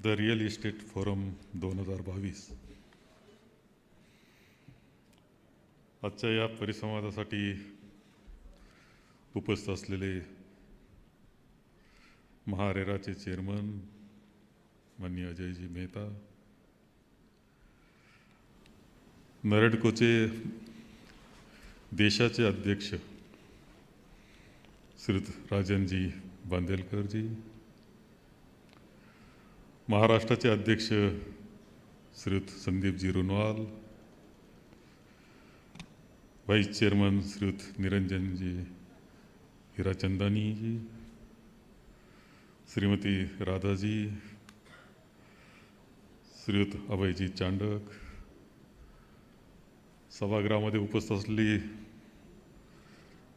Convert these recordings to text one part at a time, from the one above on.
The real estate forum 2022 आजच्या या परिसंवादासाठी उपस्थित असलेले महारेराचे चेअरमन माननीय अजयजी मेहता, नरेडकोचे देशाचे अध्यक्ष श्रीयुत राजनजी बांदेलकरजी, महाराष्ट्राचे अध्यक्ष श्रीयुत संदीपजी रुनवाल, वाइस चेयरमन श्रीयुत निरंजनजी हीराचंदानीजी, श्रीमती राधाजी, श्रीयुत अभयजी चांडक, सभागृहामध्ये उपस्थित असलेली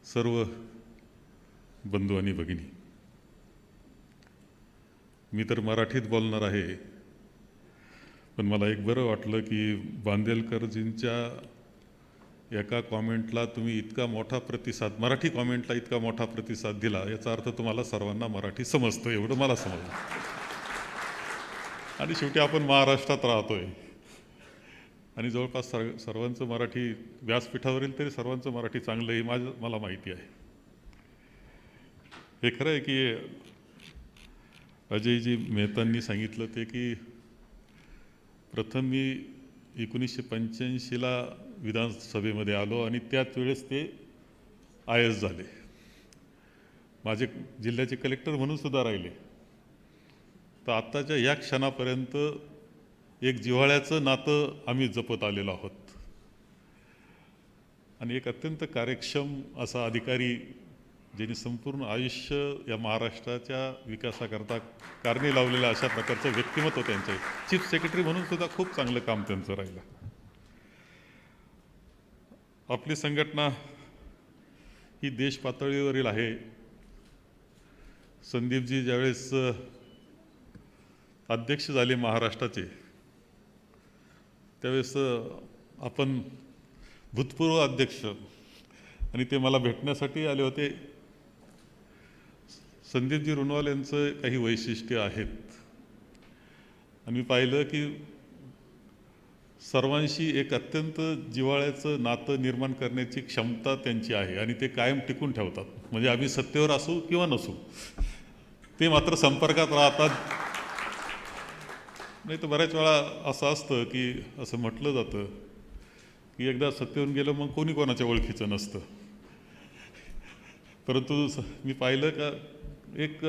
सर्व बंधू आणि भगिनी, मी तर मराठीत बोलणार आहे, पण मला एक बरं वाटलं की बांदेलकरजींच्या एका कॉमेंटला तुम्ही इतका मोठा प्रतिसाद, मराठी कॉमेंटला इतका मोठा प्रतिसाद दिला, याचा अर्थ तुम्हाला सर्वांना मराठी समजतं एवढं मला समजलं. आणि शेवटी आपण महाराष्ट्रात राहतोय आणि जवळपास सर्वांचं मराठी व्यासपीठावरील तरी सर्वांचं मराठी चांगलं आहे मला माहिती आहे. हे खरं आहे की अजयजी मेहतांनी सांगितलं ते की प्रथम मी 1985ला विधानसभेमध्ये आलो आणि त्याच वेळेस ते IAS झाले. माझे जिल्ह्याचे कलेक्टर म्हणून सुद्धा राहिले. तर आत्ताच्या या क्षणापर्यंत एक जिव्हाळ्याचं नातं आम्ही जपत आलेलो आहोत आणि एक अत्यंत कार्यक्षम असा अधिकारी ज्यांनी संपूर्ण आयुष्य या महाराष्ट्राच्या विकासाकरता कारणी लावलेलं अशा प्रकारचं व्यक्तिमत्व त्यांचं. चीफ सेक्रेटरी म्हणून सुद्धा खूप चांगलं काम त्यांचं राहिलं. आपली संघटना ही देश पातळीवरील आहे. संदीपजी ज्यावेळेस अध्यक्ष झाले महाराष्ट्राचे, त्यावेळेस आपण भूतपूर्व अध्यक्ष आणि ते मला भेटण्यासाठी आले होते. संदीपजी रुनवाल यांचं काही वैशिष्ट्य आहेत आणि मी पाहिलं की सर्वांशी एक अत्यंत जिव्हाळ्याचं नातं निर्माण करण्याची क्षमता त्यांची आहे आणि ते कायम टिकून ठेवतात. म्हणजे आम्ही सत्तेवर असू किंवा नसू, ते मात्र संपर्कात राहतात. नाही तर बऱ्याच वेळा असं असतं की असं म्हटलं जातं की एकदा सत्तेवरून गेलं मग कोणी कोणाच्या ओळखीचं नसतं. परंतु मी पाहिलं का एक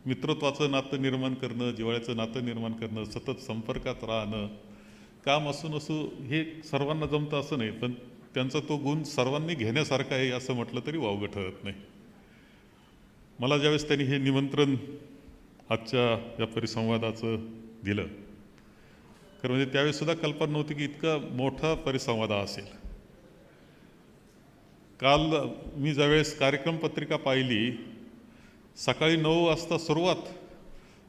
मित्रत्वाचं नातं निर्माण करणं, जिव्हाळ्याचं नातं निर्माण करणं, सतत संपर्कात राहणं, काम असू नसू हे सर्वांना जमतं असं नाही, पण त्यांचा तो गुण सर्वांनी घेण्यासारखा आहे असं म्हटलं तरी वावगं ठरत नाही. मला ज्यावेळेस त्यांनी हे निमंत्रण आजच्या या परिसंवादाचं दिलं, खरं म्हणजे त्यावेळेस सुद्धा कल्पना नव्हती की इतका मोठा परिसंवाद असेल. काल मी ज्यावेळेस कार्यक्रम पत्रिका पाहिली, सकाळी 9 वाजता सुरुवात.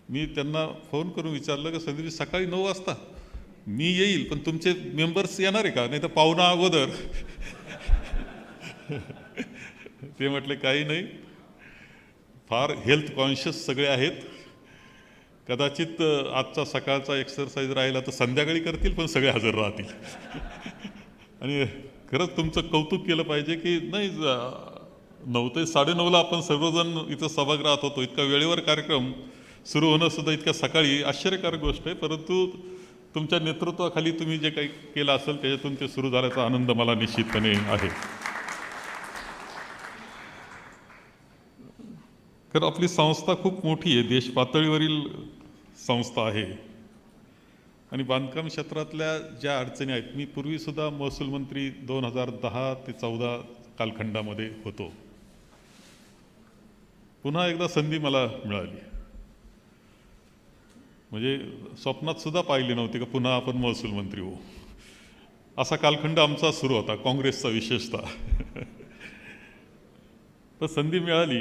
मी त्यांना फोन करून विचारलं की संदीपजी सकाळी 9 वाजता मी येईल, पण तुमचे मेंबर्स येणार आहे का, नाही तर पाहुणा अगोदर. ते म्हटले काही नाही, फार हेल्थ कॉन्शियस सगळे आहेत, कदाचित आजचा सकाळचा एक्सरसाइज राहिला तर संध्याकाळी करतील, पण सगळे हजर राहतील. आणि खरंच तुमचं कौतुक केलं पाहिजे की नाही, 9 ते 9:30ला आपण सर्वजण इथं सभागृहात होतो. इतका वेळेवर कार्यक्रम सुरू होणं सुद्धा इतक्या सकाळी आश्चर्यकारक गोष्ट आहे. परंतु तुमच्या नेतृत्वाखाली तुम्ही जे काही केलं असेल त्याच्यातून ते सुरू झाल्याचा आनंद मला निश्चितपणे आहे. तर आपली संस्था खूप मोठी आहे, देश पातळीवरील संस्था आहे आणि बांधकाम क्षेत्रातल्या ज्या अडचणी आहेत, मी पूर्वीसुद्धा महसूल मंत्री 2010 ते 14 कालखंडामध्ये होतो. पुन्हा एकदा संधी मला मिळाली. म्हणजे स्वप्नात सुद्धा पाहिली नव्हती का पुन्हा आपण महसूल मंत्री होऊ. असा कालखंड आमचा सुरू होता, काँग्रेसचा विशेषतः. तर संधी मिळाली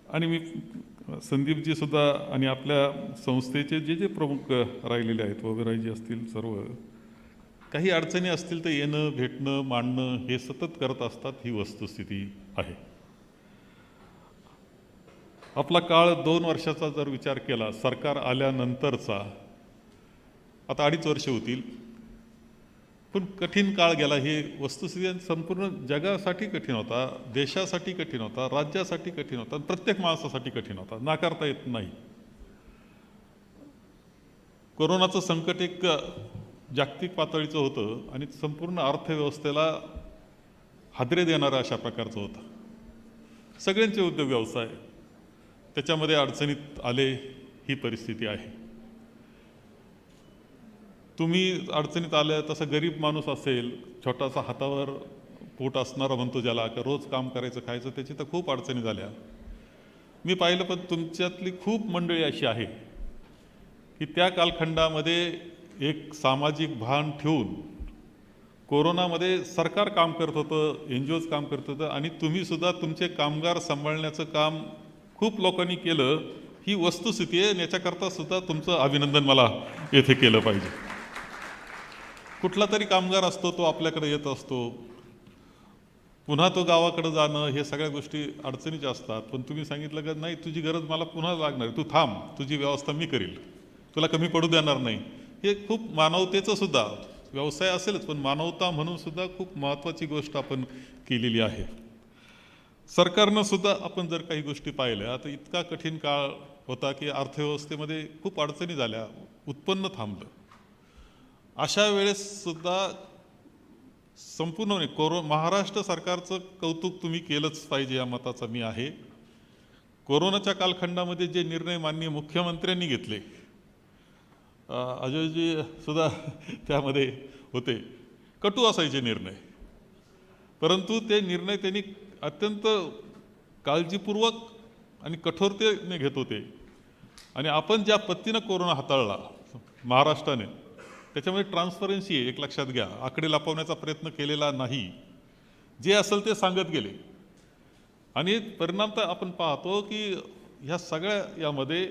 आणि मी संदीपजी सुद्धा आणि आपल्या संस्थेचे जे प्रमुख राहिलेले आहेत, वगैरेजी असतील, सर्व काही अडचणी असतील तर येणं, भेटणं, मांडणं हे सतत करत असतात. ही वस्तुस्थिती आहे. आपला काळ 2 वर्षाचा जर विचार केला, सरकार आल्यानंतरचा, आता 2.5 वर्ष होतील, पण कठीण काळ गेला. हे वस्तुस्थिती संपूर्ण जगासाठी कठीण होता, देशासाठी कठीण होता, राज्यासाठी कठीण होता, प्रत्येक माणसासाठी कठीण होता, नाकारता येत नाही. कोरोनाचं संकट एक जागतिक पातळीचं होतं आणि संपूर्ण अर्थव्यवस्थेला हादरे देणारं अशा प्रकारचं होतं. सगळ्यांचे उद्योग व्यवसाय त्याच्यामध्ये अडचणीत आले, ही परिस्थिती आहे. तुम्ही अडचणीत आल्या, तसं गरीब माणूस असेल, छोटासा हातावर पोट असणारा म्हणतो ज्याला, का रोज काम करायचं खायचं, त्याची तर खूप अडचणी झाल्या. मी पाहिलं, पण तुमच्यातली खूप मंडळी अशी आहे की त्या कालखंडामध्ये एक सामाजिक भान ठेवून कोरोनामध्ये सरकार काम करत होतं, NGOज काम करत होतं आणि तुम्हीसुद्धा तुमचे कामगार सांभाळण्याचं काम खूप लोकांनी केलं. ही वस्तुस्थिती आहे, याच्याकरता सुद्धा तुमचं अभिनंदन मला येथे केलं पाहिजे. कुठला तरी कामगार असतो, तो आपल्याकडे येत असतो, पुन्हा तो गावाकडे जाणं, हे सगळ्या गोष्टी अडचणीच्या असतात. पण तुम्ही सांगितलं का नाही, तुझी गरज मला पुन्हा लागणार, तू थांब, तुझी व्यवस्था मी करील, तुला कमी पडू देणार नाही. हे खूप मानवतेचं सुद्धा, व्यवसाय असेलच पण मानवता म्हणून सुद्धा खूप महत्त्वाची गोष्ट आपण केलेली आहे. सरकारनं सुद्धा आपण जर काही गोष्टी पाहिल्या, आता इतका कठीण काळ होता की अर्थव्यवस्थेमध्ये खूप अडचणी झाल्या, उत्पन्न थांबलं. अशा वेळेस सुद्धा संपूर्ण महाराष्ट्र सरकारचं कौतुक तुम्ही केलंच पाहिजे, या मताचा मी आहे. कोरोनाच्या कालखंडामध्ये जे निर्णय माननीय मुख्यमंत्र्यांनी घेतले, अजयजी सुद्धा त्यामध्ये होते, कटू असायचे निर्णय, परंतु ते निर्णय त्यांनी अत्यंत काळजीपूर्वक आणि कठोरतेने घेत होते. आणि आपण ज्या पद्धतीनं कोरोना हाताळला महाराष्ट्राने, त्याच्यामध्ये ट्रान्सपरन्सी आहे, एक लक्षात घ्या. आकडे लपवण्याचा प्रयत्न केलेला नाही, जे असेल ते सांगत गेले. आणि परिणाम तर आपण पाहतो की ह्या सगळ्या यामध्ये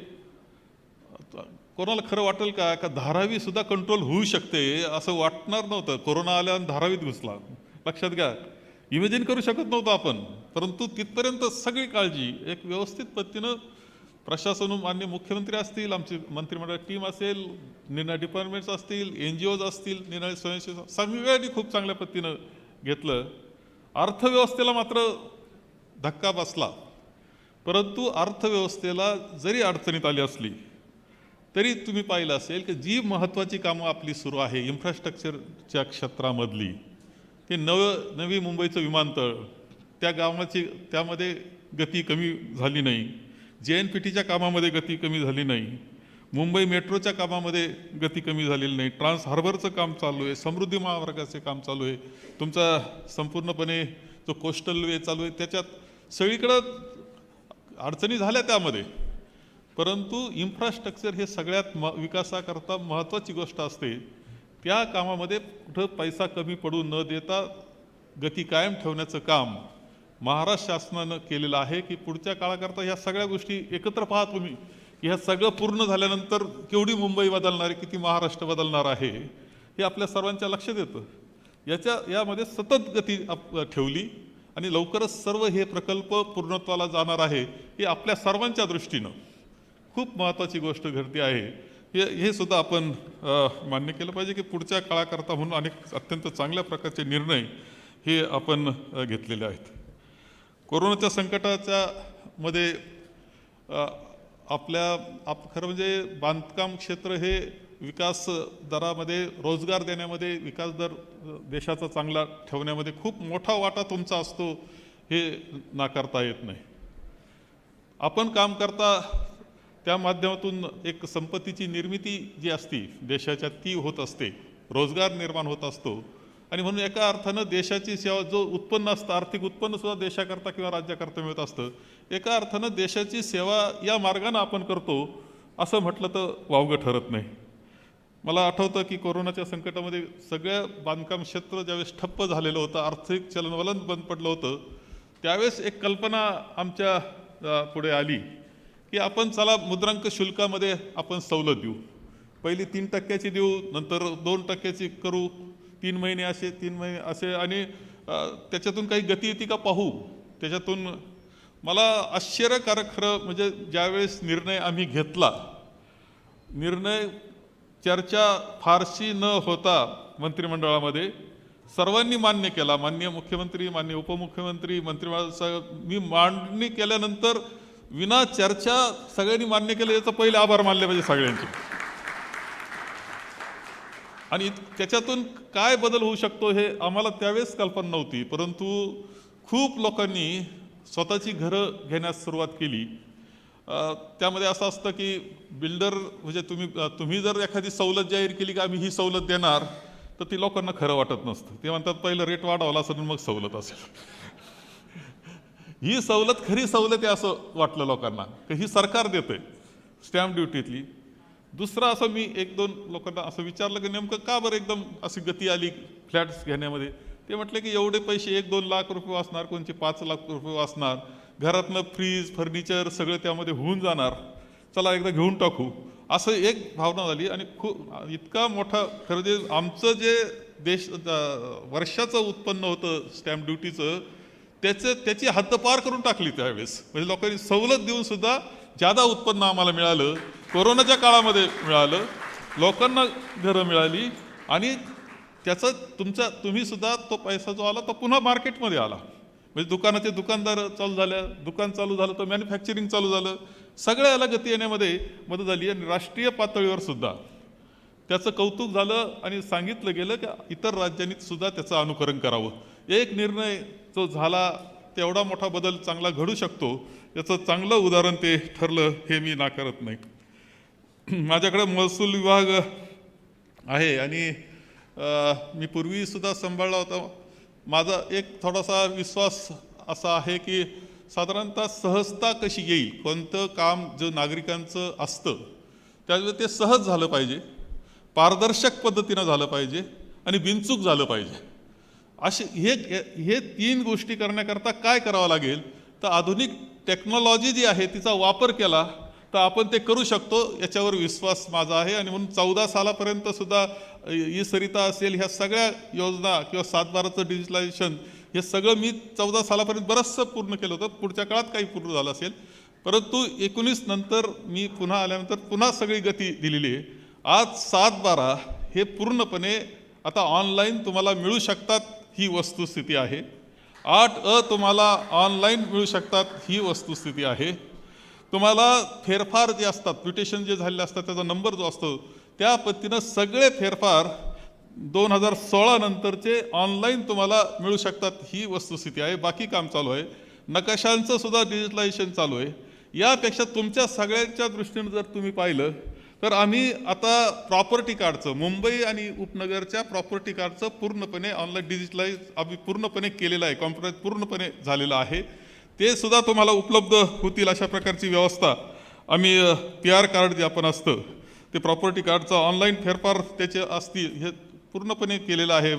कोणाला खरं वाटेल का धारावी सुद्धा कंट्रोल होऊ शकते, असं वाटणार नव्हतं. कोरोना आल्यावर धारावीत घुसला, लक्षात घ्या. इमेजिन करू शकत नव्हतं आपण, परंतु तिथपर्यंत सगळी काळजी एक व्यवस्थित पद्धतीनं प्रशासन, मान्य मुख्यमंत्री असतील, आमची मंत्रिमंडळ टीम असेल, निर्णय डिपार्टमेंट्स असतील, NGOज असतील, निर्णय स्वयंसेवी, सगळ्यांनी खूप चांगल्या पद्धतीनं घेतलं. अर्थव्यवस्थेला मात्र धक्का बसला, परंतु अर्थव्यवस्थेला जरी अडचणीत आली असली तरी तुम्ही पाहिलं असेल की जी महत्त्वाची कामं आपली सुरू आहे इन्फ्रास्ट्रक्चरच्या क्षेत्रामधली, ते नवी मुंबईचं विमानतळ, त्या गावाची त्यामध्ये गती कमी झाली नाही, JNPTच्या कामामध्ये गती कमी झाली नाही, मुंबई मेट्रोच्या कामामध्ये गती कमी झालेली नाही, ट्रान्स हार्बरचं काम चालू आहे, समृद्धी महामार्गाचे काम चालू आहे, तुमचा संपूर्णपणे जो कोस्टल वे चालू आहे, त्याच्यात सगळीकडं अडचणी झाल्या त्यामध्ये. परंतु इन्फ्रास्ट्रक्चर हे सगळ्यात विकासाकरता महत्त्वाची गोष्ट असते. त्या कामामध्ये कुठं पैसा कमी पडू न देता गती कायम ठेवण्याचं काम महाराष्ट्र शासनानं केलेलं आहे. की पुढच्या काळाकरता ह्या सगळ्या गोष्टी एकत्र पाहा तुम्ही, की ह्या सगळं पूर्ण झाल्यानंतर केवढी मुंबई बदलणार आहे, किती महाराष्ट्र बदलणार आहे, हे आपल्या सर्वांच्या लक्षात येतं. यामध्ये सतत गती ठेवली आणि लवकरच सर्व हे प्रकल्प पूर्णत्वाला जाणार आहे, हे आपल्या सर्वांच्या दृष्टीनं खूप महत्त्वाची गोष्ट घडते आहे. हे सुद्धा आपण मान्य केलं पाहिजे की पुढच्या काळाकरता म्हणून अनेक अत्यंत चांगल्या प्रकारचे निर्णय हे आपण घेतलेले आहेत. कोरोनाच्या संकटाच्या मध्ये खरं म्हणजे बांधकाम क्षेत्र हे विकास दरामध्ये, रोजगार देण्यामध्ये, विकास दर देशाचा चांगला ठेवण्यामध्ये खूप मोठा वाटा तुमचा असतो, हे नाकारता येत नाही. आपण काम करता त्या माध्यमातून एक संपत्तीची निर्मिती जी असती देशाच्या, ती होत असते, रोजगार निर्माण होत असतो. आणि म्हणून एका अर्थानं देशाची सेवा, जो उत्पन्न असतं, आर्थिक उत्पन्नसुद्धा देशाकरता किंवा राज्याकरता मिळत असतं, एका अर्थानं देशाची सेवा या मार्गानं आपण करतो असं म्हटलं तर वावगं ठरत नाही. मला आठवतं की कोरोनाच्या संकटामध्ये सगळ्या बांधकाम क्षेत्र ज्यावेळेस ठप्प झालेलं होतं, आर्थिक चलनवलन बंद पडलं होतं, त्यावेळेस एक कल्पना आमच्या पुढे आली की आपण चला मुद्रांक शुल्कामध्ये आपण सवलत देऊ. पहिली 3% देऊ, नंतर 2% करू, 3 महिने असे, 3 महिने असे, आणि त्याच्यातून काही गती येते का पाहू. त्याच्यातून मला आश्चर्यकारक खरं म्हणजे ज्यावेळेस निर्णय आम्ही घेतला, निर्णय चर्चा फारशी न होता मंत्रिमंडळामध्ये सर्वांनी मान्य केला. माननीय मुख्यमंत्री, माननीय उपमुख्यमंत्री, मंत्रिमंडळ मी मांडणी केल्यानंतर विना चर्चा सगळ्यांनी मान्य केलं, याचं पहिले आभार मानले पाहिजे सगळ्यांचे. आणि त्याच्यातून काय बदल होऊ शकतो हे आम्हाला त्यावेळेस कल्पना नव्हती, परंतु खूप लोकांनी स्वतःची घरं घेण्यास सुरुवात केली. त्यामध्ये असं असतं की बिल्डर म्हणजे तुम्ही जर एखादी सवलत जाहीर केली की आम्ही ही सवलत देणार, तर ती लोकांना खरं वाटत नसतं. ते म्हणतात पहिलं रेट वाढवला असेल मग सवलत असेल. ही सवलत खरी सवलत आहे असं वाटलं लोकांना, की ही सरकार देतंय स्टॅम्प ड्युटीतली. दुसरं असं मी 1-2 लोकांना असं विचारलं की नेमकं का बरं एकदम अशी गती आली फ्लॅट्स घेण्यामध्ये. ते म्हटले की एवढे पैसे 1-2 लाख रुपये वाचणार, कोणचे 5 लाख रुपये वाचणार, घरातलं फ्रीज फर्निचर सगळं त्यामध्ये होऊन जाणार, चला एकदा घेऊन टाकू, असं एक भावना झाली. आणि खूप इतका मोठा खरं जे आमचं जे वर्षाचं उत्पन्न होतं स्टॅम्प ड्युटीचं, त्याची हद्द पार करून टाकली त्यावेळेस. म्हणजे लोकांनी सवलत देऊन सुद्धा जादा उत्पन्न आम्हाला मिळालं, कोरोनाच्या काळामध्ये मिळालं, लोकांना घरं मिळाली. आणि त्याचं तुम्ही सुद्धा तो पैसा जो आला तो पुन्हा मार्केटमध्ये आला. म्हणजे दुकानाचे दुकानदार चालू झाल्या, दुकान चालू झालं तर मॅन्युफॅक्चरिंग चालू झालं, सगळ्याला गती येण्यामध्ये मदत झाली. आणि राष्ट्रीय पातळीवर सुद्धा त्याचं कौतुक झालं आणि सांगितलं गेलं की इतर राज्यांनी सुद्धा त्याचं अनुकरण करावं. एक निर्णय जो झाला तेवढा मोठा बदल चांगला घडू शकतो, याचं चांगलं उदाहरण ते ठरलं, हे मी नाकारत नाही. माझ्याकडे महसूल विभाग आहे आणि मी पूर्वीसुद्धा सांभाळला होता. माझा एक थोडासा विश्वास असा आहे की साधारणतः सहजता कशी येईल, कोणतं काम जे नागरिकांचं असतं त्यावेळी ते सहज झालं पाहिजे, पारदर्शक पद्धतीनं झालं पाहिजे आणि बिनचूक झालं पाहिजे. असे हे 3 गोष्टी करण्याकरता काय करावं लागेल, तर आधुनिक टेक्नॉलॉजी जी आहे तिचा वापर केला तर आपण ते करू शकतो, याच्यावर विश्वास माझा आहे. आणि म्हणून 14 सालापर्यंत सुद्धा ई-सरिता असेल, ह्या सगळ्या योजना किंवा 7/12चं डिजिटलायझेशन हे सगळं मी 14 सालापर्यंत बरंचसं पूर्ण केलं होतं. पुढच्या काळात काही पूर्ण झालं असेल, परंतु 19 नंतर मी पुन्हा आल्यानंतर पुन्हा सगळी गती दिलेली आहे. आज 7/12 हे पूर्णपणे आता ऑनलाईन तुम्हाला मिळू शकतात, ही वस्तुस्थिती आहे. 8A तुम्हाला ऑनलाईन मिळू शकतात, ही वस्तुस्थिती आहे. तुम्हाला फेरफार जे असतात, म्युटेशन जे झालेले असतात, त्याचा नंबर जो असतो त्या पद्धतीनं सगळे फेरफार 2016 नंतरचे ऑनलाईन तुम्हाला मिळू शकतात, ही वस्तुस्थिती आहे. बाकी काम चालू आहे, नकाशांचं सुद्धा डिजिटलायझेशन चालू आहे. यापेक्षा तुमच्या सगळ्यांच्या दृष्टीनं जर तुम्ही पाहिलं तर आम्ही आता प्रॉपर्टी कार्डचं, मुंबई आणि उपनगरच्या प्रॉपर्टी कार्डचं पूर्णपणे ऑनलाईन डिजिटलाइज आम्ही पूर्णपणे केलेलं आहे, कॉम्प्युटराइज पूर्णपणे झालेलं आहे. ते सुद्धा तुम्हाला उपलब्ध होतील अशा प्रकारची व्यवस्था आम्ही PR कार्ड जे आपण असतं ते प्रॉपर्टी कार्डचं ऑनलाईन फेरफार त्याचे असतील, हे पूर्णपणे केलेलं आहे.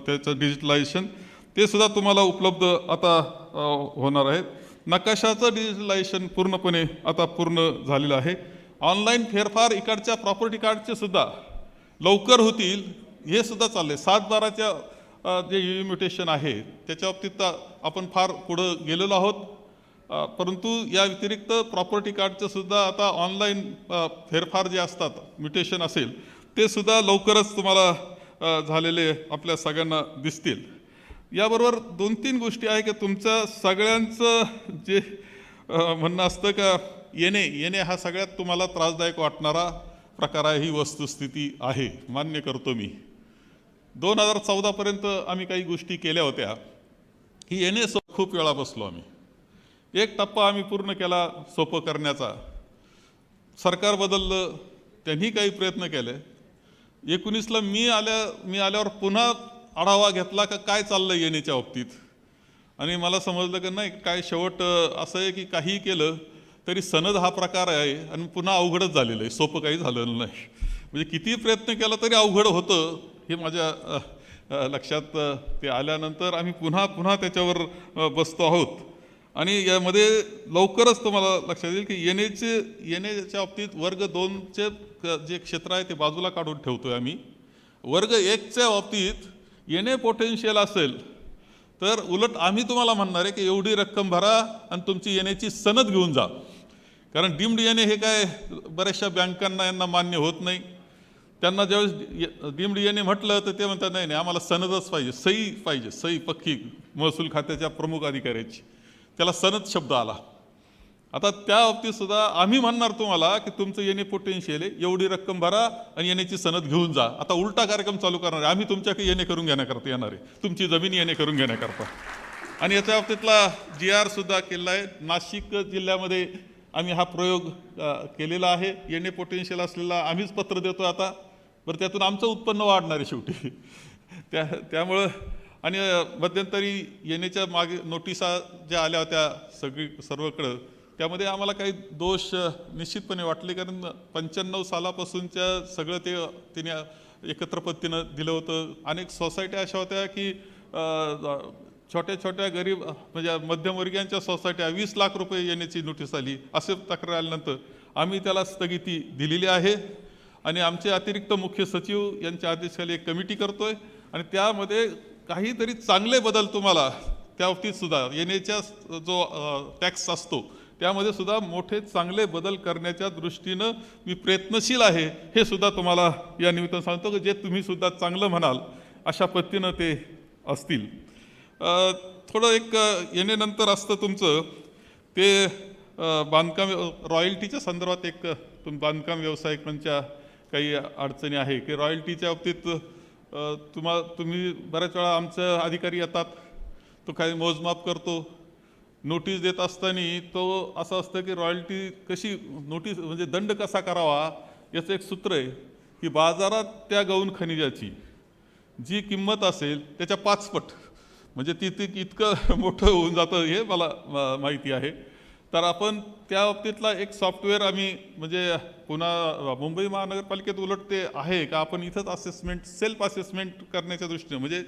त्याचं डिजिटलायझेशन ते सुद्धा तुम्हाला उपलब्ध आता होणार आहे. नकाशाचं डिजिटलायझेशन पूर्णपणे आता पूर्ण झालेलं आहे. ऑनलाईन फेरफार इकडच्या प्रॉपर्टी कार्डचे सुद्धा लवकर होतील, हे सुद्धा चालले. 7/12च्या जे म्युटेशन आहे त्याच्या बाबतीत आपण फार पुढं गेलेलो आहोत, परंतु या व्यतिरिक्त प्रॉपर्टी कार्डचं सुद्धा आता ऑनलाईन फेरफार जे असतात, म्युटेशन असेल, ते सुद्धा लवकरच तुम्हाला झालेले आपल्या सगळ्यांना दिसतील. याबरोबर 2-3 गोष्टी आहे की तुमच्या सगळ्यांचं जे म्हणणं असतं का येणे हा सगळ्यात तुम्हाला त्रासदायक वाटणारा प्रकार आहे, ही वस्तुस्थिती आहे, मान्य करतो मी. 2014पर्यंत आम्ही काही गोष्टी केल्या होत्या, ही येणे खूप वेळा बसलो आम्ही. एक टप्पा आम्ही पूर्ण केला सोपं करण्याचा, सरकार बदललं, त्यांनी काही प्रयत्न केले. 19ला मी आल्यावर पुन्हा आढावा घेतला का काय चाललं येण्याच्या बाबतीत, आणि मला समजलं की नाही, काय शेवट असं आहे की काही केलं तरी सनद हा प्रकार आहे आणि पुन्हा अवघडच झालेलं आहे, सोपं काही झालेलं नाही. म्हणजे किती प्रयत्न केला तरी अवघड होतं, हे माझ्या लक्षात ते आल्यानंतर आम्ही पुन्हा त्याच्यावर बसतो आहोत. आणि यामध्ये लवकरच तुम्हाला लक्षात येईल की येण्याच्या बाबतीत वर्ग 2चे जे क्षेत्र आहे ते बाजूला काढून ठेवतोय आम्ही. वर्ग 1च्या बाबतीत येणे पोटेन्शियल असेल तर उलट आम्ही तुम्हाला म्हणणार आहे की एवढी रक्कम भरा आणि तुमची येण्याची सनद घेऊन जा. कारण डीम्ड येणे हे काय बऱ्याचशा बँकांना यांना मान्य होत नाही. त्यांना ज्यावेळेस डीम्ड येणे म्हटलं तर ते म्हणतात नाही नाही आम्हाला सनदच पाहिजे, सही पाहिजे, सही पक्की महसूल खात्याच्या प्रमुख अधिकाऱ्याची. त्याला सनद शब्द आला. आता त्या बाबतीत सुद्धा आम्ही म्हणणार तुम्हाला की तुमचं येणे पोटेन्शियल आहे, एवढी रक्कम भरा आणि येण्याची सनद घेऊन जा. आता उलटा कार्यक्रम चालू करणार आहे, आम्ही तुमच्याकडे येणे करून घेण्याकरता येणार आहे, तुमची जमीन येणे करून घेण्याकरता. आणि याच्या बाबतीतला GR सुद्धा केला आहे. नाशिक जिल्ह्यामध्ये आम्ही हा प्रयोग केलेला आहे. येणे पोटेन्शियल असलेला आम्हीच पत्र देतो आता. बरं, त्यातून आमचं उत्पन्न वाढणार आहे शेवटी. त्यामुळं आणि मध्यंतरी येण्याच्या मागे नोटिसा ज्या आल्या होत्या सर्वकडं, त्यामध्ये आम्हाला काही दोष निश्चितपणे वाटले. कारण 95 सालापासूनच्या सगळं तिने एकत्र पद्धतीनं दिलं होतं. अनेक सोसायट्या अशा होत्या की छोट्या छोट्या गरीब म्हणजे मध्यमवर्गीयांच्या सोसायट्या 20 लाख रुपये येण्याची नोटीस आली. असे तक्रार आल्यानंतर आम्ही त्याला स्थगिती दिलेली आहे आणि आमचे अतिरिक्त मुख्य सचिव यांच्या आदेशाखाली एक कमिटी करतोय आणि त्यामध्ये काहीतरी चांगले बदल तुम्हाला त्या बाबतीत सुद्धा येण्याच्या जो टॅक्स असतो त्यामध्ये सुद्धा मोठे चांगले बदल करण्याच्या दृष्टीनं मी प्रयत्नशील आहे. हे सुद्धा तुम्हाला या निमित्तानं सांगतो की जे तुम्ही सुद्धा चांगलं म्हणाल अशा पद्धतीनं ते असतील. थोडं एक येण्यानंतर असतं तुमचं ते बांधकाम रॉयल्टीच्या संदर्भात एक बांधकाम व्यावसायिकांच्या काही अडचणी आहे की रॉयल्टीच्या बाबतीत तुम्ही बऱ्याच वेळा आमचं अधिकारी येतात, तो काही मोजमाप करतो. नोटीस देत असताना तो असं असतं की रॉयल्टी कशी नोटीस म्हणजे दंड कसा करावा याचं एक सूत्र आहे की बाजारात त्या गौण खनिजाची जी किंमत असेल त्याच्या 5 पट, म्हणजे ती इतकं मोठं होऊन जातं हे मला माहिती आहे. तर आपण त्या बाबतीतला एक सॉफ्टवेअर आम्ही म्हणजे पुन्हा मुंबई महानगरपालिकेत उलट ते आहे का आपण इथंच असेसमेंट सेल्फ असेसमेंट करण्याच्या दृष्टीने म्हणजे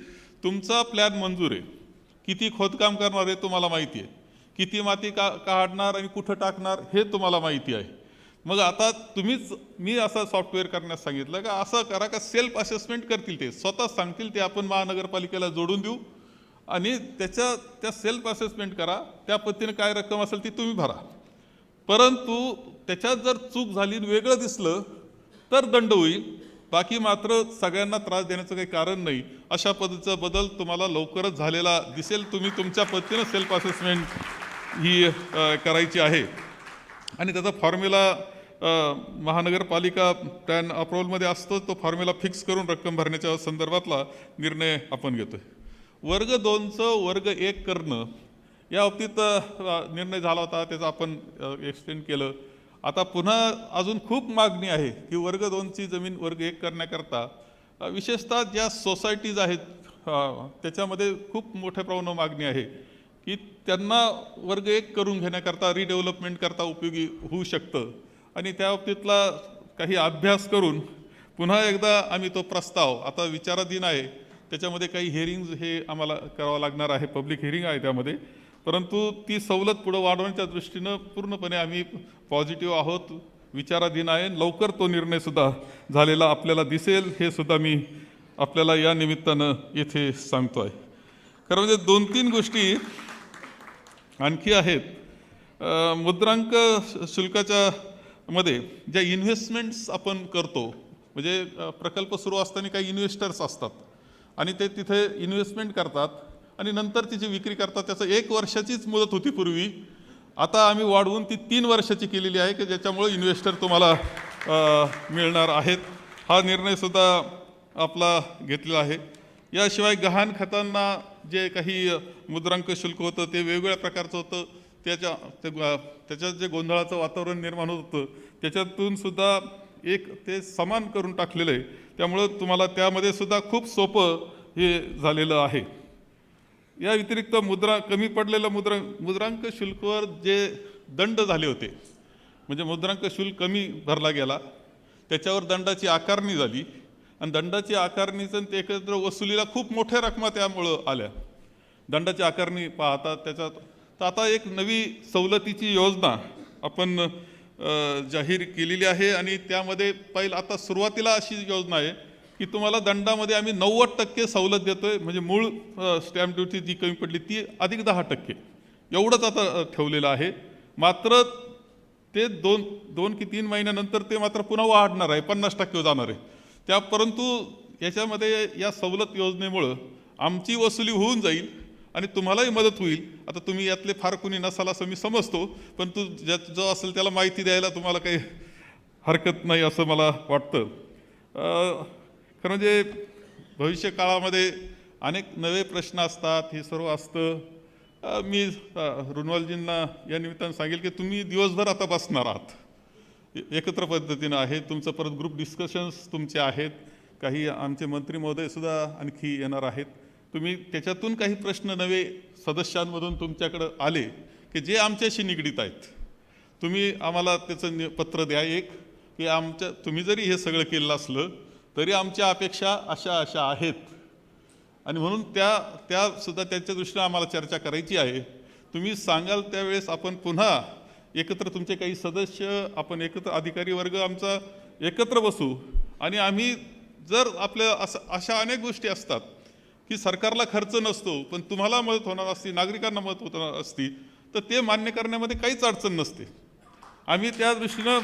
तुमचा प्लॅन मंजूर आहे, किती खोदकाम करणार आहे तुम्हाला माहिती आहे, किती माती काढणार आणि कुठं टाकणार हे तुम्हाला माहिती आहे. मग आता मी असं सॉफ्टवेअर करण्यास सांगितलं का असं करा का सेल्फ असेसमेंट करतील, ते स्वतः सांगतील, ते आपण महानगरपालिकेला जोडून देऊ आणि त्या सेल्फ असेसमेंट करा. त्या पद्धतीने काय रक्कम असेल ती तुम्ही भरा. परंतु त्याच्यात जर चूक झाली वेगळं दिसलं तर दंड होईल. बाकी मात्र सगळ्यांना त्रास देण्याचं काही कारण नाही. अशा पद्धतीचा बदल तुम्हाला लवकरच झालेला दिसेल. तुम्ही तुमच्या पद्धतीनं सेल्फ असेसमेंट ही करायची आहे आणि त्याचा फॉर्म्युला महानगरपालिका प्लॅन अप्रूव्हलमध्ये असतो. तो फॉर्म्युला फिक्स करून रक्कम भरण्याच्या संदर्भातला निर्णय आपण घेतोय. वर्ग 2चं वर्ग 1 करणं या बाबतीत निर्णय झाला होता, त्याचा आपण एक्सटेंड केलं. आता पुन्हा अजून खूप मागणी आहे की वर्ग 2ची जमीन वर्ग 1 करण्याकरता विशेषतः ज्या सोसायटीज आहेत त्याच्यामध्ये खूप मोठ्या प्रमाणावर मागणी आहे की त्यांना वर्ग 1 करून घेण्याकरता रिडेव्हलपमेंट करता उपयोगी होऊ शकतं. आणि त्या बाबतीतला काही अभ्यास करून पुन्हा एकदा आम्ही तो प्रस्ताव आता विचाराधीन आहे. त्याच्यामध्ये काही हिअरिंग्ज हे आम्हाला करावं लागणार आहे, पब्लिक हिअरिंग आहे त्यामध्ये. परंतु ती सवलत पुढं वाढवण्याच्या दृष्टीनं पूर्णपणे आम्ही पॉझिटिव्ह आहोत, विचाराधीन आहे. लवकर तो निर्णयसुद्धा झालेला आपल्याला दिसेल हे सुद्धा मी आपल्याला या निमित्तानं येथे सांगतो आहे. खरं म्हणजे 2-3 गोष्टी आणखी आहेत. मुद्रांक शुल्काच्या मध्ये ज्या इन्व्हेस्टमेंट्स आपण करतो म्हणजे प्रकल्प सुरू असताना काही इन्व्हेस्टर्स असतात आणि ते तिथे इन्व्हेस्टमेंट करतात आणि नंतर तिची विक्री करतात. त्याचं 1 वर्षाचीच मुदत होती पूर्वी, आता आम्ही वाढवून ती 3 वर्षाची केलेली आहे की ज्याच्यामुळे इन्व्हेस्टर तुम्हाला मिळणार आहेत. हा निर्णयसुद्धा आपला घेतलेला आहे. याशिवाय गहाण खतांना जे काही मुद्रांक शुल्क होतं ते वेगवेगळ्या प्रकारचं होतं. त्याच्यात जे गोंधळाचं वातावरण निर्माण होत होतं त्याच्यातून सुद्धा एक ते समान करून टाकलेलं आहे. त्यामुळं तुम्हाला त्यामध्ये सुद्धा खूप सोपं हे झालेलं आहे. या व्यतिरिक्त कमी पडलेलं मुद्रांक शुल्कावर जे दंड झाले होते म्हणजे मुद्रांक शुल्क कमी भरला गेला त्याच्यावर दंडाची आकारणी झाली आणि दंडाची आकारणीचं ते एकत्र वसुलीला खूप मोठ्या रकमा त्यामुळं आल्या. दंडाची आकारणी पाहता त्याच्यात तर आता एक नवी सवलतीची योजना आपण जाहीर केलेली आहे आणि त्यामध्ये आता सुरुवातीला अशी योजना आहे की तुम्हाला दंडामध्ये आम्ही 90% सवलत देतोय, म्हणजे मूळ स्टॅम्प ड्युटी जी कमी पडली ती अधिक 10% एवढंच आता ठेवलेलं आहे. मात्र ते दोन की 3 महिन्यानंतर ते मात्र पुन्हा वाढणार आहे, 50% जाणार आहे परंतु याच्यामध्ये या सवलत योजनेमुळं आमची वसुली होऊन जाईल आणि तुम्हालाही मदत होईल. आता तुम्ही यातले फार कुणी नसाल असं मी समजतो, पण जो असेल त्याला माहिती द्यायला तुम्हाला काही हरकत नाही असं मला वाटतं. खरं म्हणजे भविष्य काळामध्ये अनेक नवे प्रश्न असतात, हे सर्व असतं. मी रुनवालजींना या निमित्तानं सांगेल की तुम्ही दिवसभर आता बसणार आहात, एकत्र पद्धतीनं आहे तुमचं, परत ग्रुप डिस्कशन्स तुमचे आहेत, काही आमचे मंत्री महोदयसुद्धा आणखी येणार आहेत. तुम्ही त्याच्यातून काही प्रश्न नवे सदस्यांमधून तुमच्याकडं आले की जे आमच्याशी निगडीत आहेत, तुम्ही आम्हाला त्याचं पत्र द्या एक की तुम्ही जरी हे सगळं केलं असलं तरी आमच्या अपेक्षा अशा अशा आहेत आणि म्हणून त्यासुद्धा त्यांच्या दृष्टीनं आम्हाला चर्चा करायची आहे. तुम्ही सांगाल त्यावेळेस आपण पुन्हा एकत्र, तुमचे काही सदस्य आपण एकत्र, अधिकारी वर्ग आमचा एकत्र बसू आणि आम्ही जर आपल्या अशा अनेक गोष्टी असतात की सरकारला खर्च नसतो पण तुम्हाला मदत होणार असती, नागरिकांना मदत होणार असती, तर ते मान्य करण्यामध्ये काहीच अडचण नसते. आम्ही त्या दृष्टीनं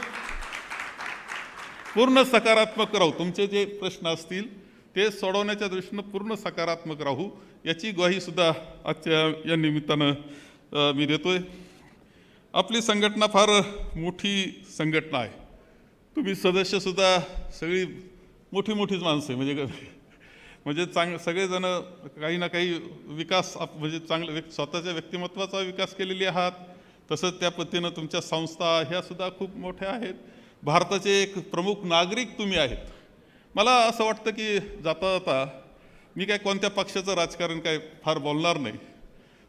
पूर्ण सकारात्मक राहू, तुमचे जे प्रश्न असतील ते सोडवण्याच्या दृष्टीनं पूर्ण सकारात्मक राहू, याची ग्वाहीसुद्धा आजच्या या निमित्तानं मी देतोय. आपली संघटना फार मोठी संघटना आहे, तुम्ही सदस्यसुद्धा सगळी मोठीच माणसं आहे, म्हणजे सगळेजण काही ना काही विकास म्हणजे चांगलं स्वतःच्या व्यक्तिमत्वाचा विकास केलेली आहात. तसंच त्या पद्धतीनं तुमच्या संस्था ह्यासुद्धा खूप मोठ्या आहेत. भारताचे एक प्रमुख नागरिक तुम्ही आहेत. मला असं वाटतं की जाता जाता मी काय कोणत्या पक्षाचं राजकारण काय फार बोलणार नाही,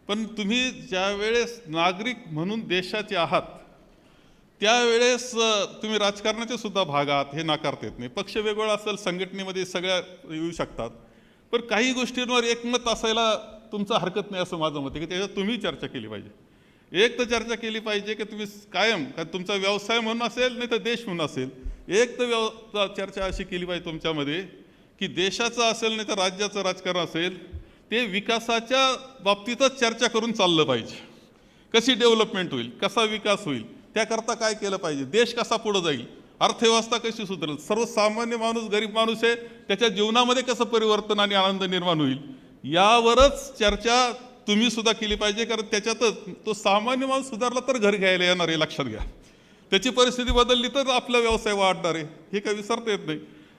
पण तुम्ही ज्यावेळेस नागरिक म्हणून देशाचे आहात त्यावेळेस तुम्ही राजकारणाचे सुद्धा भाग आहात, हे नाकारता येत नाही. पक्ष वेगवेगळा असेल, संघटनेमध्ये सगळ्या येऊ शकतात, पण काही गोष्टींवर एकमत असायला तुमचं हरकत नाही असं माझं मत आहे की त्याच्यात तुम्ही चर्चा केली पाहिजे. एक तर चर्चा केली पाहिजे की तुम्ही कायम तुमचा व्यवसाय म्हणून असेल नाही तर देश म्हणून असेल, एक तर चर्चा अशी केली पाहिजे तुमच्यामध्ये की देशाचं असेल नाही तर राज्याचं राजकारण असेल, ते विकासाच्या बाबतीतच चर्चा करून चाललं पाहिजे. कशी डेव्हलपमेंट होईल, कसा विकास होईल, त्याकरता काय केलं पाहिजे, देश कसा पुढं जाईल, अर्थव्यवस्था कशी सुधारेल, सर्वसामान्य माणूस, गरीब माणूस आहे त्याच्या जीवनामध्ये कसं परिवर्तन आणि आनंद निर्माण होईल, यावरच चर्चा तुम्ही सुद्धा केली पाहिजे. कारण त्याच्यातच तो सामान्य माणूस सुधारला तर घर घ्यायला येणार आहे, लक्षात घ्या. त्याची परिस्थिती बदलली तर आपला व्यवसाय वाढणार आहे, हे काही विसरता येत नाही.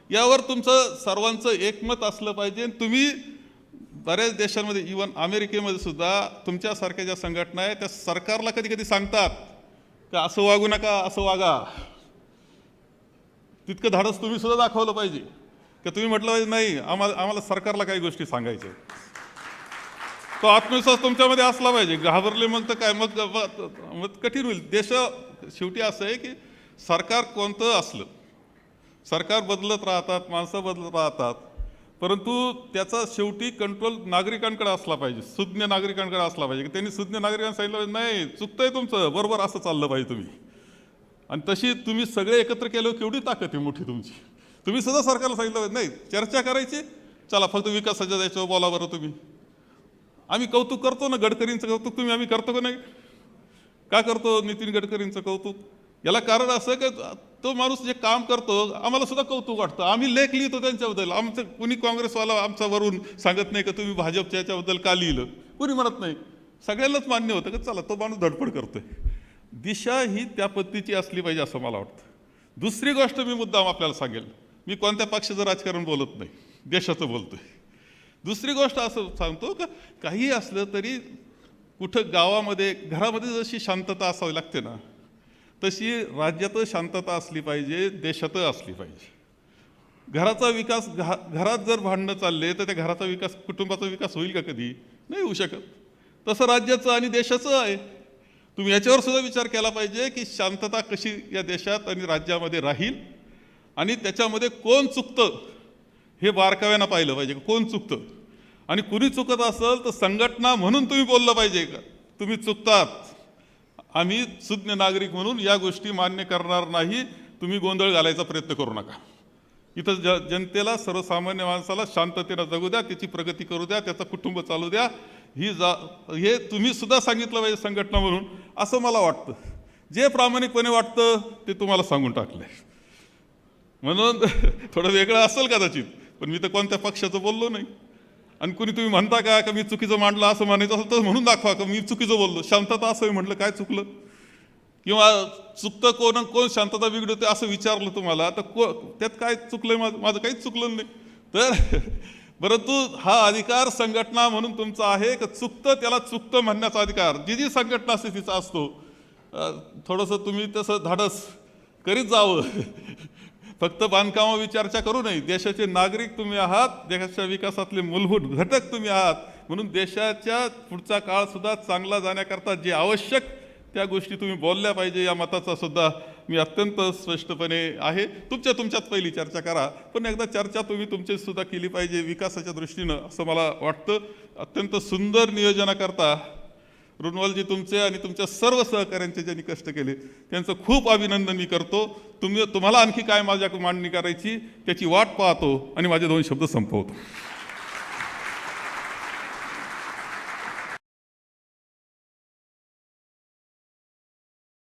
यावर तुमचं सर्वांचं एकमत असलं पाहिजे. तुम्ही बऱ्याच देशांमध्ये, इव्हन अमेरिकेमध्ये सुद्धा तुमच्यासारख्या ज्या संघटना आहेत त्या सरकारला कधी कधी सांगतात का असं वागू नका, असं वागा. तितकं धाडस तुम्ही सुद्धा दाखवलं पाहिजे की तुम्ही म्हटलं पाहिजे नाही, आम्हाला सरकारला काही गोष्टी सांगायच्या, तो आत्मविश्वास तुमच्यामध्ये असला पाहिजे. घाबरले मग तर काय, मग कठीण होईल. शेवटी असं आहे की सरकार कोणतं असलं, सरकार बदलत राहतात, माणसं बदलत राहतात, परंतु त्याचा शेवटी कंट्रोल नागरिकांकडे असला पाहिजे, सुज्ञ नागरिकांकडे असला पाहिजे की त्यांनी सुज्ञ नागरिकांना सांगितलं नाही चुकतंय तुमचं, बरोबर असं चाललं पाहिजे तुम्ही. आणि तशी तुम्ही सगळे एकत्र केल्यावर केवढी ताकद आहे मोठी तुमची. तुम्ही सुद्धा सरकारला सांगितलं पाहिजे नाही, चर्चा करायची, चला फक्त विकासाच्या द्यायचं बोला बरं तुम्ही. आम्ही कौतुक करतो ना, गडकरींचं कौतुक आम्ही करतो का नाही, का करतो नितीन गडकरींचं कौतुक? याला कारण असं की तो माणूस जे काम करतो आम्हाला सुद्धा कौतुक वाटतं. आम्ही लेख लिहितो त्यांच्याबद्दल, आमचं कुणी काँग्रेसवाला आमच्यावरून सांगत नाही का तुम्ही भाजपच्या याच्याबद्दल का लिहिलं, कुणी म्हणत नाही. सगळ्यांनाच मान्य होतं की चला तो माणूस धडपड करतोय. दिशा ही त्या पद्धतीची असली पाहिजे असं मला वाटतं. दुसरी गोष्ट मी मुद्दाम आपल्याला सांगेल, मी कोणत्या पक्षाचं राजकारण बोलत नाही, देशाचं बोलतोय. दुसरी गोष्ट असं सांगतो का काही असलं तरी कुठं गावामध्ये, घरामध्ये जशी शांतता असावी लागते ना, तशी राज्यात शांतता असली पाहिजे, देशात असली पाहिजे. घराचा विकास, घरात जर भांडणं चालले तर त्या घराचा विकास, कुटुंबाचा विकास होईल का? कधी नाही होऊ शकत. तसं राज्याचं आणि देशाचं आहे. तुम्ही याच्यावर सुद्धा विचार केला पाहिजे की शांतता कशी या देशात आणि राज्यामध्ये राहील आणि त्याच्यामध्ये कोण चुकतं हे बारकाव्यानं पाहिलं पाहिजे, कोण चुकतं. आणि कुणी चुकत असेल तर संघटना म्हणून तुम्ही बोललं पाहिजे का तुम्ही चुकतात, आम्ही सुज्ञ नागरिक म्हणून या गोष्टी मान्य करणार नाही, तुम्ही गोंधळ घालायचा प्रयत्न करू नका. इथं जनतेला, सर्वसामान्य माणसाला शांततेनं जगू द्या, त्याची प्रगती करू द्या, त्याचं कुटुंब चालू द्या. हे तुम्ही सुद्धा सांगितलं पाहिजे संघटना म्हणून, असं मला वाटतं. जे प्रामाणिकपणे वाटतं ते तुम्हाला सांगून टाकलं आहे. म्हणून थोडं वेगळं असेल कदाचित, पण मी तर कोणत्या पक्षाचं बोललो नाही. आणि कुणी तुम्ही म्हणता का मी चुकीचं मांडलं असं म्हणायचं असेल तर म्हणून दाखवा का मी चुकीचं बोललो. शांतता असं म्हटलं, काय चुकलं? किंवा चुकतं कोण शांतता बिघडवते असं विचारलं तुम्हाला तर त्यात काय चुकलंय? माझं काहीच चुकलं नाही. तर परंतु हा अधिकार संघटना म्हणून तुमचा आहे का चुकतं त्याला चुकतं म्हणण्याचा अधिकार जी संघटना असते तिचा असतो. थोडंसं तुम्ही तसं धाडस करीत जावं. फक्त बांधकामावर चर्चा करू नये. देशाचे नागरिक तुम्ही आहात, देशाच्या विकासातले मूलभूत घटक तुम्ही आहात. म्हणून देशाच्या पुढचा काळ सुद्धा चांगला जाण्याकरता जे आवश्यक त्या गोष्टी तुम्ही बोलल्या पाहिजे, या मताचा सुद्धा मी अत्यंत स्पष्टपणे आहे. तुमच्यात पहिली चर्चा करा, पण एकदा चर्चा तुम्ही तुमची सुद्धा केली पाहिजे विकासाच्या दृष्टीनं, असं मला वाटतं. अत्यंत सुंदर नियोजनाकरता रुनवलजी तुमचे आणि तुमच्या सर्व सहकाऱ्यांचे ज्यांनी कष्ट केले त्यांचं खूप अभिनंदन मी करतो. तुम्हाला आणखी काय माझ्या मांडणी करायची त्याची वाट पाहतो आणि माझे 2 शब्द संपवतो.